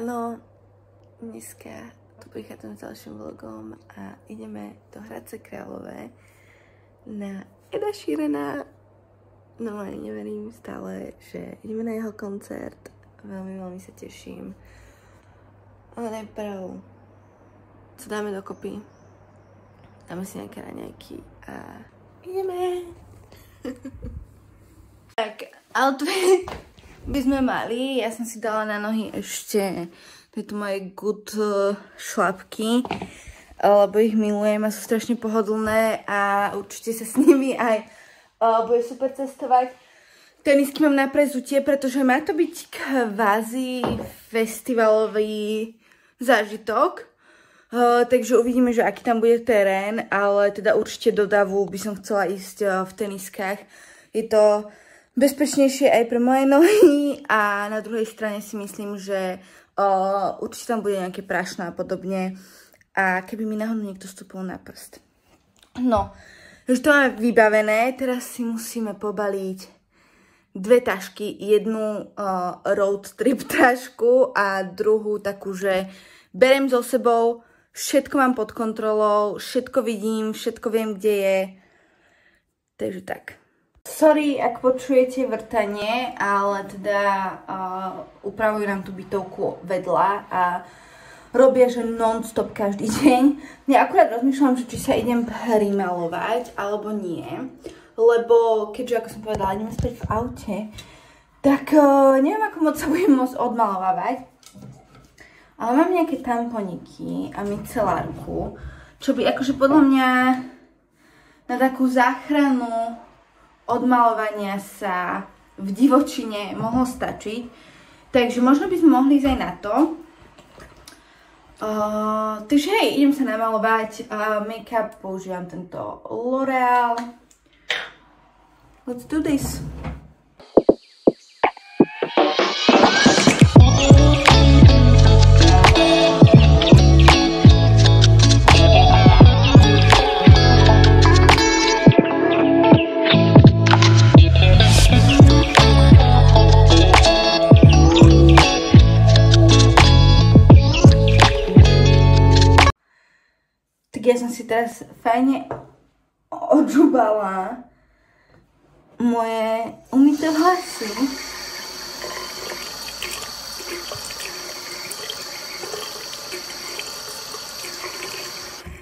Áno, dneska tu prichádzam s ďalším vlogom a ideme do Hradce Králové na Eda Sheerana. Normálne neverím stále, že ideme na jeho koncert. Veľmi sa teším. Ale najprv sa dáme dokopy. Dáme si nejaké raňajky a ideme. Tak, outfit by sme mali. Ja som si dala na nohy ešte tieto moje good šlapky, lebo ich milujem a sú strašne pohodlné a určite sa s nimi aj bude super cestovať. Tenisky mám na prezutie, pretože má to byť kvázi festivalový zážitok. Takže uvidíme, že aký tam bude terén, ale teda určite do davu by som chcela ísť v teniskách. Je to bezpečnejšie aj pre moje nohy a na druhej strane si myslím, že určite tam bude nejaké prašné a podobne. A keby mi náhodou niekto stúpol na prst. No, už to máme vybavené, teraz si musíme pobaliť dve tašky. Jednu road trip tašku a druhú takú, že berem so sebou, všetko mám pod kontrolou, všetko vidím, všetko viem, kde je. Takže tak. Sorry, ak počujete vrtanie, ale teda upravujú nám tú bytovku vedľa a robia, že non-stop každý deň. Ja akurát rozmýšľam, že či sa idem primalovať, alebo nie. Lebo keďže, ako som povedala, ideme späť v aute, tak neviem, ako moc sa budem môcť odmalovávať. Ale mám nejaké tamponiky a micelárku, čo by akože podľa mňa na takú záchranu odmalovania sa v divočine mohlo stačiť. Takže možno by sme mohli ísť aj na to. Takže hej, idem sa namalovať. Make-up používam tento L'Oreal. Let's do this. Ja som si teraz fajne odžubala moje umyté vlasy.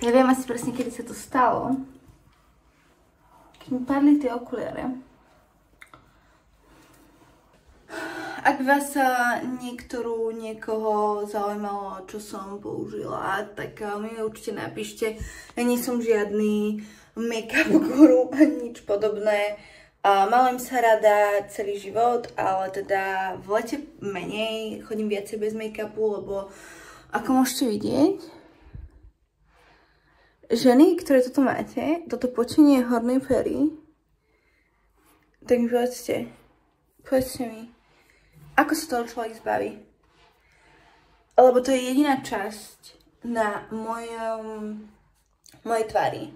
Neviem asi presne, kedy sa to stalo. Keď mi padli tie okuliare. Ak by vás niekoho zaujímalo, čo som použila, tak mi určite napíšte. Ja nie som žiadny make-up guru ani nič podobné. Malujem sa rada celý život, ale teda v lete menej, chodím viacej bez make-upu, lebo ako môžete vidieť, ženy, ktoré toto máte, toto počenie hornej pery, tak mi povedzte mi, ako sa toho človek zbaví? Lebo to je jediná časť na mojej tvári,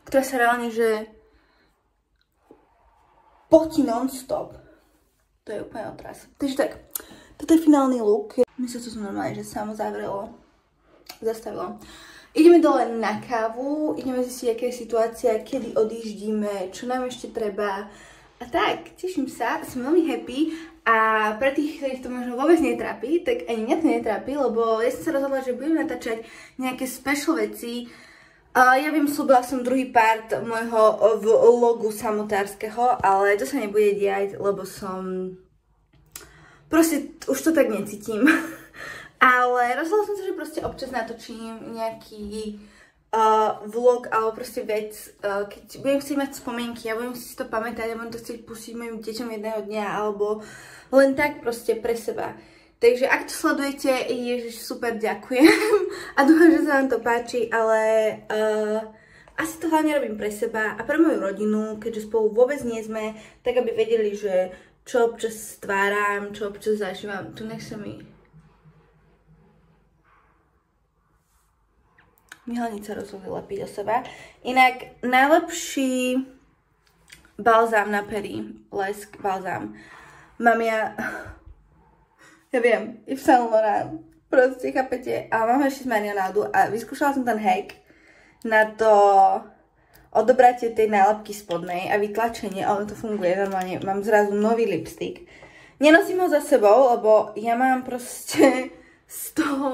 ktorá sa reálne, že potí non-stop. To je úplne otras. Takže tak, toto je finálny look. Myslím, že to normálne, že samo zastavilo. Ideme dole na kávu, ideme zistiť, aká je situácia, kedy odjíždíme, čo nám ešte treba. A tak, teším sa, som veľmi happy. A pre tých, ktorých to možno vôbec netrápi, tak ani mňa to netrápi, lebo ja som sa rozhodla, že budem natáčať nejaké special veci. Ja viem, slúbila som druhý part môjho vlogu samotárskeho, ale to sa nebude diať, lebo som proste už to tak necítim. Ale rozhodla som sa, že proste občas natočím nejaký vlog alebo proste vec, keď budem chcieť mať spomienky, ja budem si to pamätať, ja budem to chcieť pustiť mojim deťom jedného dňa alebo len tak proste pre seba. Takže ak to sledujete, ježiš, super, ďakujem a dúfam, že sa vám to páči, ale asi to hlavne robím pre seba a pre moju rodinu, keďže spolu vôbec nie sme, tak aby vedeli, že čo občas stváram, čo občas zažívam. Tu nech sa mi myhalnica rozhodla lepiť o seba. Inak najlepší balzám na pery, lesk balzám, mám ja viem, Yves Saint Laurent. Proste, chápete? A mám ešte z marionádu a vyskúšala som ten hack na to odobratie tej nálepky spodnej a vytlačenie, ale to funguje normálne. Mám zrazu nový lipstick. Nenosím ho za sebou, lebo ja mám proste z toho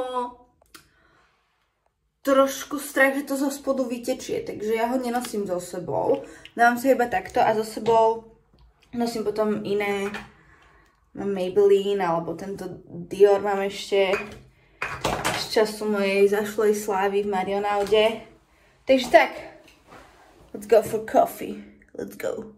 trošku strach, že to zo spodu vytečie, takže ja ho nenosím so sebou. Dávam si iba takto a so sebou nosím potom iné. Mám Maybelline, alebo tento Dior mám ešte z času mojej zašlej slávy v marionaude. Takže tak, let's go for coffee. Let's go.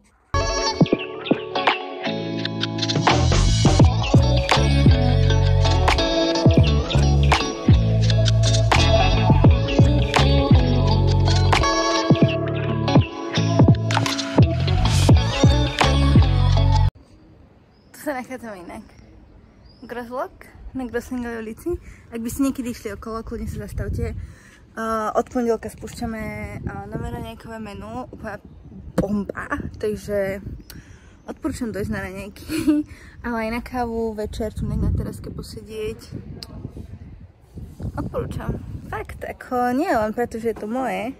Sa nachádzam inak. Grosvlog na Groslingovej ulici. Ak by ste niekedy išli okolo, kľudne sa zastavte. Od pondelka spúšťame nové raňajkové menu, úplne bomba, takže odporúčam dojsť na raňajky, ale aj na kávu večer tu na teraske posedieť. Odporúčam. Fakt, ako nie len preto, že je to moje,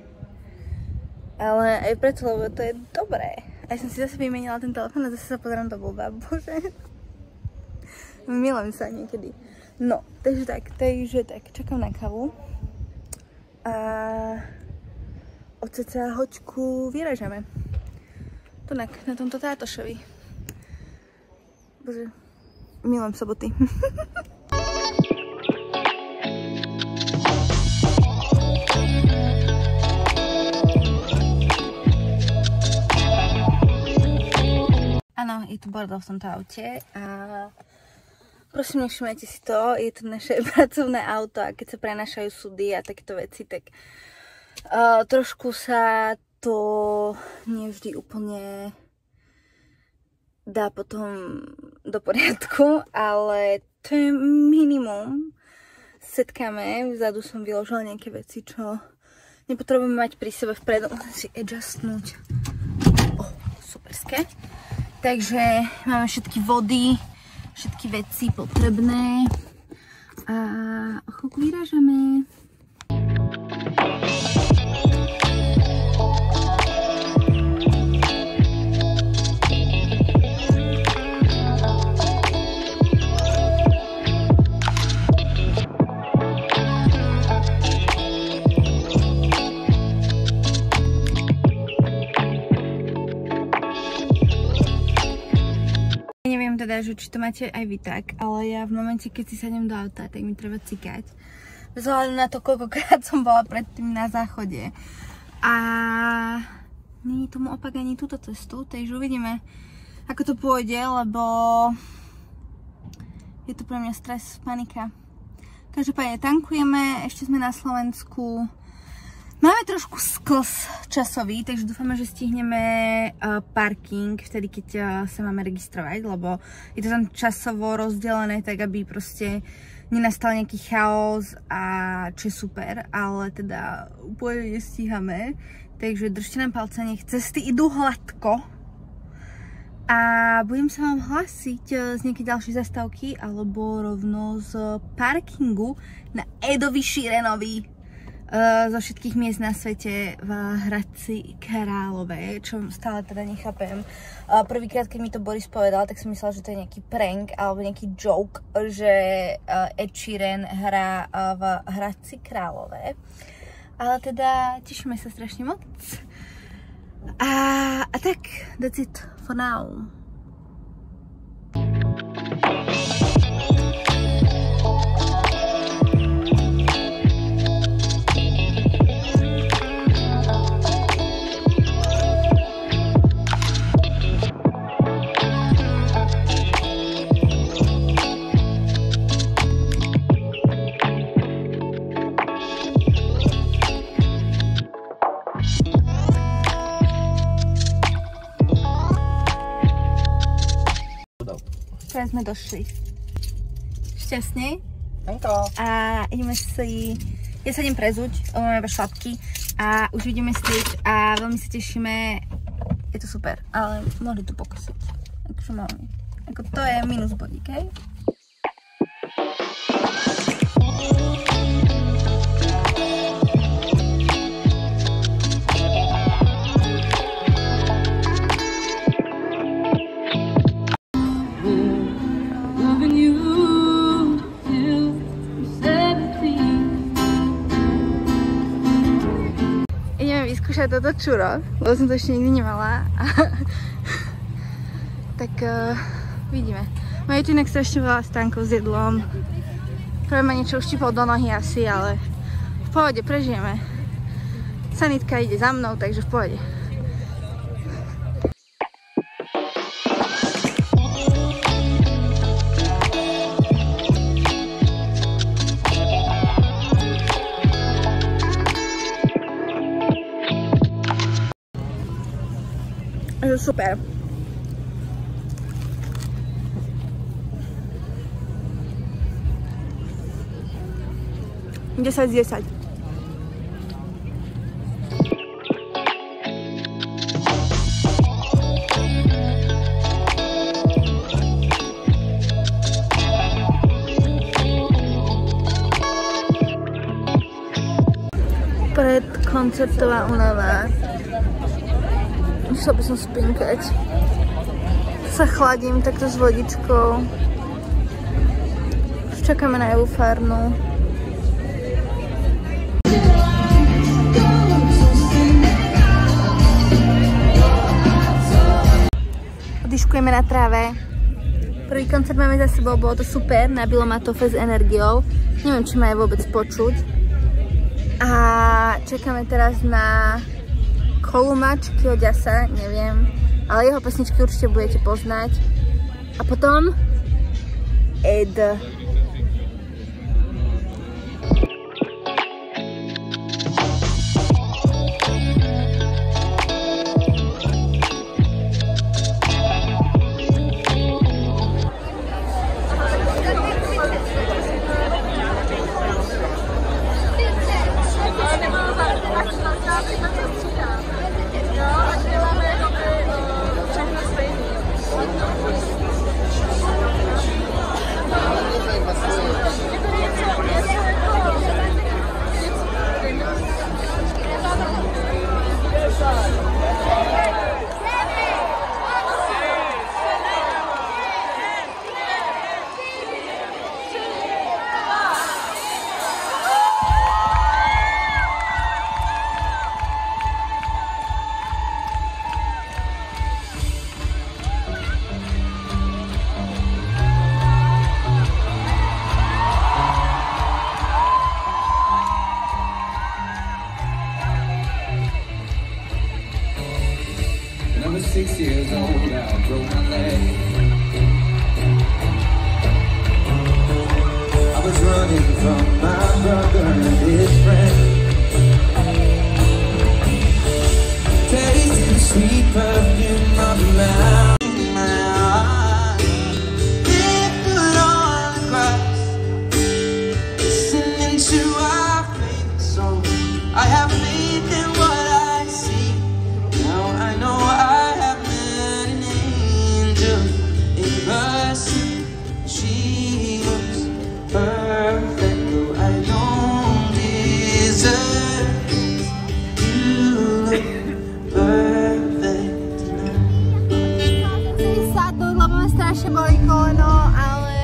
ale aj preto, lebo to je dobré. A ja som si zase vymenila ten telefón a zase sa pozerám do blba. Bože. Milujem sa niekedy. No, takže tak, čakám na kávu. A od cca hoďku vyražame. Tunak, na tomto tátošovi. Bože, milujem soboty. Áno, je tu bordel v tomto aute a prosím, nevšimajte si to, je to naše pracovné auto a keď sa prenášajú súdy a takéto veci, tak trošku sa to nevždy úplne dá potom do poriadku, ale to je minimum. Setkáme, vzadu som vyložila nejaké veci, čo nepotrebujeme mať pri sebe vpredu, musím si adjustnúť. Superské. Takže máme všetky vody, všetky veci potrebné a o chvíľku vyrážame. Neviem teda, že či to máte aj vy tak, ale ja v momente, keď si sadnem do auta, tak mi treba cikať. Bez hľadu na to, koľkokrát som bola predtým na záchode. A nie je tomu opak ani túto cestu, takže uvidíme, ako to pôjde, lebo je to pre mňa stres, panika. Každopádne tankujeme, ešte sme na Slovensku. Máme trošku sklz časový, takže dúfame, že stihneme parking vtedy, keď sa máme registrovať, lebo je to tam časovo rozdelené tak, aby proste nenastal nejaký chaos a čo je super, ale teda úplne nestíhame. Takže držte nám palce, nech cesty idú hladko a budem sa vám hlásiť z nejakej ďalšej zastávky alebo rovno z parkingu na Edovi Šírenovi. Zo všetkých miest na svete v Hradci Králové, čo stále teda nechápem. Prvýkrát, keď mi to Boris povedal, tak som myslela, že to je nejaký prank alebo nejaký joke, že Ed Sheeran hrá v Hradci Králové. Ale teda tešíme sa strašne moc. A tak, that's it for now. Teraz sme došli. Šťastne. A ideme si... Ja sa idem prezuť, máme iba šlapky a už ideme strieť a veľmi sa tešíme. Je to super, ale mohli tu pokosiť. Akože máme. Ako to je minus bodík, hej? vyskúšať toto čuro, lebo som to ešte nikdy nemala. Tak vidíme. Majú tu inak strašne veľa stánkov s jedlom. Práve ma niečo uštípalo do nohy asi, ale v pohode, prežijeme. Sanitka ide za mnou, takže v pohode. Super. Desať z 10. Predkoncertová únava. Musela by som spinkať. Sa chladím takto s vodičkou. Už čakáme na Eufárnu. Odiškujeme na tráve. Prvý koncert máme za sebou, bolo to super, nabilo ma to fest energiou. Neviem, či ma je vôbec počuť. A čakáme teraz na Kolumačky od Ďasa, neviem, ale jeho pesničky určite budete poznať. A potom Ed. I was 6 years old, I broke my leg. I was running from my brother and his friend. Tasting the sweet perfume of the mouth. I have faith in what I see. Now I know I have met an angel in person. She was perfect, though I don't deserve it. You look perfect tonight. Sadnúť, lebo ma strašne bolí koleno, ale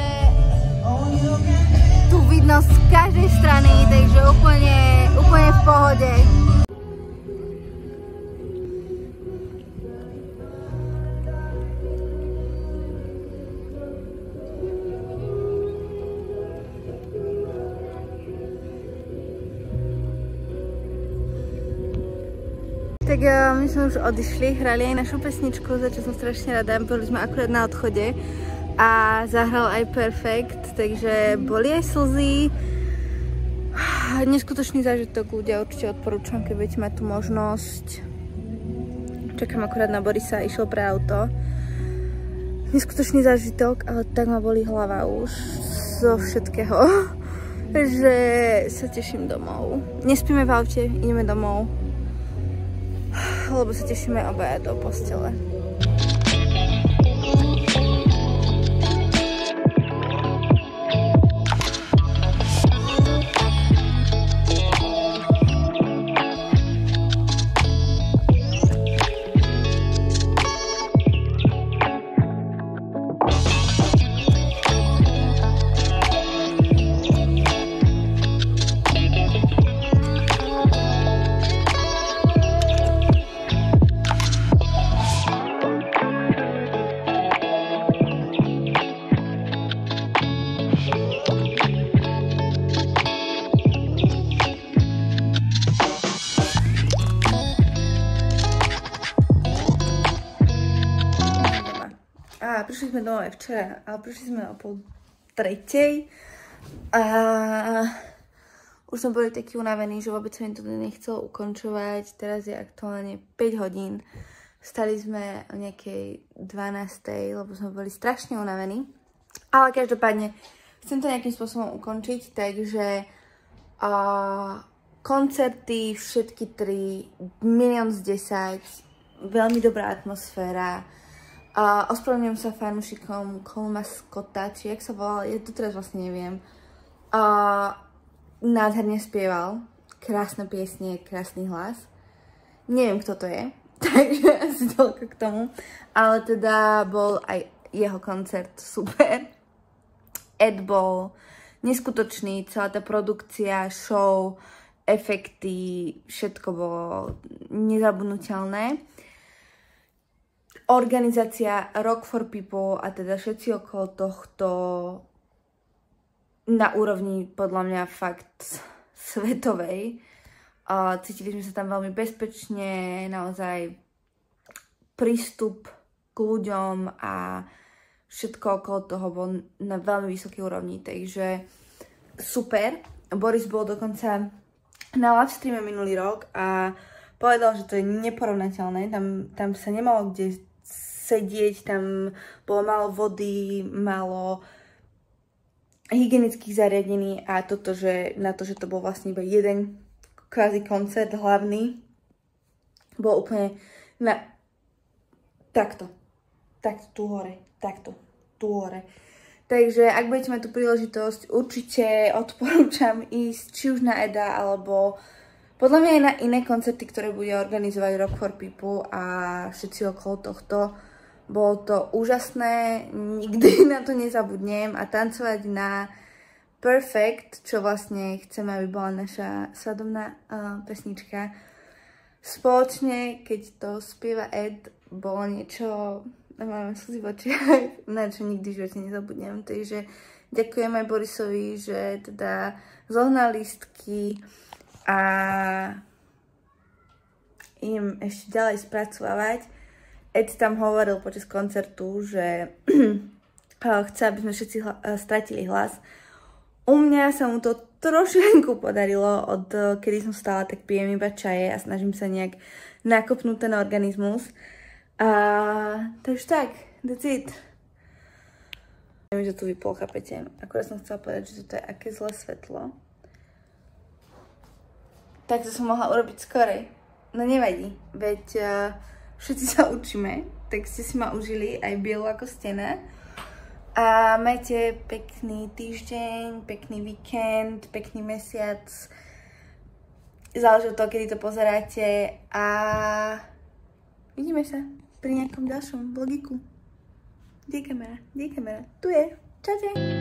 tu vidno z každej strany, takže úplne v pohode. Tak my sme už odišli, hrali aj našu pesničku, za čo som strašne rada, boli sme akurát na odchode a zahral aj Perfect, takže boli aj slzy. Neskutočný zážitok, ľudia, určite odporúčam, keď budete mať tú možnosť. Čakám akurát na Borisa, išiel pre auto. Neskutočný zážitok, ale tak ma bolí hlava už zo všetkého, že sa teším domov. Nespíme v aute, ideme domov, lebo sa tešíme obaja do postele. a prišli sme domov aj včera, ale prišli sme o 2:30 a už sme boli takí unavení, že vôbec sa mi to nechcelo ukončovať. Teraz je aktuálne 5 hodín. Vstali sme o nejakej 12:00, lebo sme boli strašne unavení. Ale každopádne chcem to nejakým spôsobom ukončiť, takže koncerty, všetky 3, 1 z 10, veľmi dobrá atmosféra. Ospravedlňujem sa fanúšikom Colma Scotta, či jak sa volal, ja to teraz vlastne neviem. Nádherne spieval, krásne piesne, krásny hlas. Neviem, kto to je, takže asi toľko k tomu. Ale teda bol aj jeho koncert super. Ed bol neskutočný, celá tá produkcia, show, efekty, všetko bolo nezabudnutelné. Organizácia Rock for People a teda všetci okolo tohto na úrovni podľa mňa fakt svetovej. Cítili sme sa tam veľmi bezpečne, naozaj prístup k ľuďom a všetko okolo toho bol na veľmi vysokej úrovni, takže super. Boris bol dokonca na livestreame minulý rok a povedal, že to je neporovnateľné, tam sa nemalo kde sedieť, tam bolo málo vody, málo hygienických zariadení a toto, že na to, že to bol vlastne iba jeden kvázi koncert hlavný, bol úplne na takto tu hore. Takže ak budete mať tú príležitosť, určite odporúčam ísť či už na Eda, alebo podľa mňa aj na iné koncerty, ktoré bude organizovať Rock for People a všetci okolo tohto. Bolo to úžasné, nikdy na to nezabudnem a tancovať na Perfect, čo vlastne chceme, aby bola naša svadobná pesnička. Spoločne, keď to spieva Ed, bolo niečo... Máme slzy v očiach, na čo nikdy v živote nezabudnem. Takže ďakujem aj Borisovi, že teda zohnal lístky a idem ešte ďalej spracovávať. Ed tam hovoril počas koncertu, že chce, aby sme všetci stratili hlas. U mňa sa mu to trošku podarilo, od kedy som stála, tak pijem iba čaje a snažím sa nejak nakopnúť ten organizmus. Takže tak, that's it. Neviem, že tu vypol, chápete. Akorát som chcela povedať, že toto je aké zlé svetlo. Tak to som mohla urobiť skorej. No nevadí, veď všetci sa učíme, tak ste si ma užili aj bielu ako stena. A majte pekný týždeň, pekný víkend, pekný mesiac. Záleží od toho, kedy to pozeráte a vidíme sa pri nejakom ďalšom vlogiku. Kde je kamera? Tu je. Čaute.